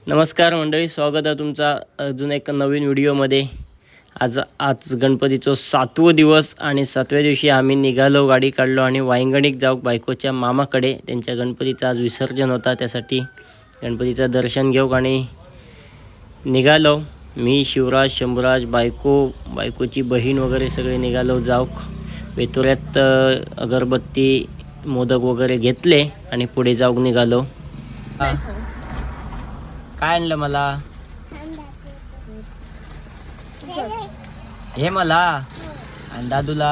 नमस्कार मंडळी, स्वागत आहे तुमचा अजून एक नवीन व्हिडिओमध्ये। आज गणपतीचं 7वं दिवस आणि 7व्या दिवशी आम्ही निघालो, गाडी काढलो आणि वांगणिक जाऊ बायकोच्या मामाकडे। त्यांच्या गणपतीचं आज विसर्जन होता, त्यासाठी गणपतीचं दर्शन घेऊ आणि निघालो। मी, शिवराज, शंभूराज, बायकोची बहीण वगैरे सगळे निघालो जाऊ। वेतुऱ्यात अगरबत्ती, मोदक वगैरे घेतले आणि पुढे जाऊ निघालो। काय आणलं मला? हे मला आणि दादूला।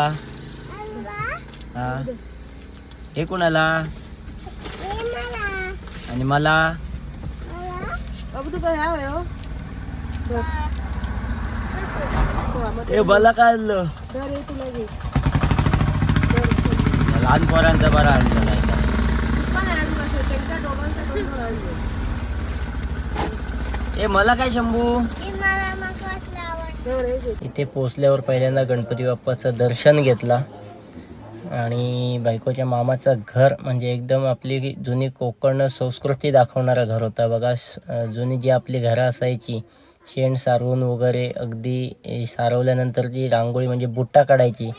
हा, हे कोणाला? आणि मला हे मला काय आणलं? लहान पोरांचा बरा आणलं नाही का? ए मला काय शंभू? इथे पोचल्यावर पहिल्यांदा गणपती बाप्पाचं दर्शन घेतला आणि बायकोच्या मामाचं घर म्हणजे एकदम आपली जुनी कोकण संस्कृती दाखवणारं घर होता बघा। जुनी जी आपली घरं असायची, शेण सारवून वगैरे अगदी सारवल्यानंतर जी रांगोळी म्हणजे बुट्टा काढायची,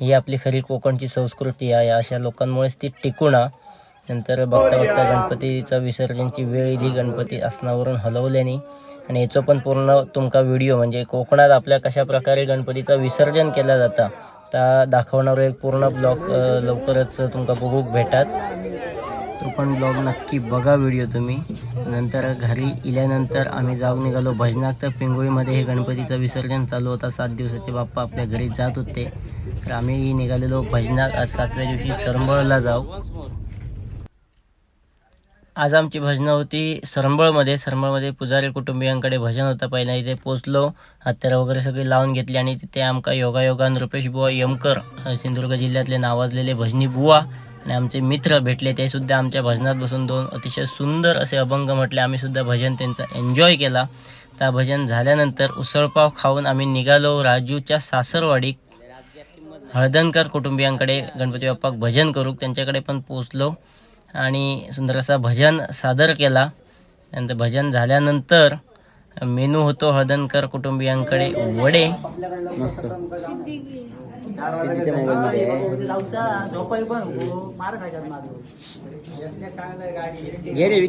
ही आपली खरी कोकणची संस्कृती आहे। अशा लोकांमुळेच ती टिकून नंतर बघता बघता गणपतीचं विसर्जनची वेळ इली, गणपती आसनावरून हलवल्याने। आणि याचं पण पूर्ण तुमका व्हिडिओ म्हणजे कोकणात आपल्या कशा प्रकारे गणपतीचं विसर्जन केलं जातं त्या दाखवणारा एक पूर्ण ब्लॉग लवकरच तुमका बघूक भेटत। तो पण ब्लॉग नक्की बघा व्हिडिओ तुम्ही। नंतर घरी इल्यानंतर आम्ही जाऊन निघालो भजनात। तर पिंगुळीमध्ये हे गणपतीचं विसर्जन चालू होता, 7 दिवसाचे बाप्पा आपल्या घरी जात होते। तर आम्ही निघालेलो भजनात। आज 7व्या दिवशी सरंबळला जाऊ। आज आमची भजनं होती सरंबळमध्ये पुजारी कुटुंबियांकडे भजन होतं। पहिला इथे पोचलो, हत्यारं वगैरे सगळी लावून घेतली आणि तिथे आमका योगायोगान रुपेश बुवा यमकर, सिंधुदुर्ग जिल्ह्यातले नावाजलेले भजनी बुवा आणि आमचे मित्र भेटले। ते सुद्धा आमच्या भजनात बसून 2 अतिशय सुंदर असे अभंग म्हटले। आम्ही सुद्धा भजन त्यांचा एन्जॉय केला। त्या भजन झाल्यानंतर उसळपाव खाऊन आम्ही निघालो राजूच्या सासरवाडी हळदणकर कुटुंबियांकडे गणपती बाप्पाक भजन करू। त्यांच्याकडे पण पोचलो आणि सुंदर असा भजन सादर केला। नंतर भजन झाल्यानंतर मेनू होतो हळदणकर कुटुंबियांकडे वडे।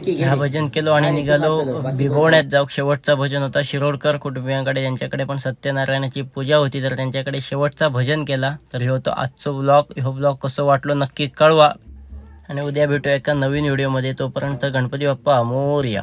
ह्या भजन केलो आणि निघालो बिभवण्यात जाऊ। शेवटचा भजन होता शिरोडकर कुटुंबियांकडे, त्यांच्याकडे पण सत्यनारायणाची पूजा होती, तर त्यांच्याकडे शेवटचा भजन केला। तर हे होतं आजचं ब्लॉग। ह्यो ब्लॉग कसं वाटलो नक्की कळवा आणि उद्या भेटूया एका नवीन व्हिडिओमध्ये। तोपर्यंत गणपती बाप्पा मोरया।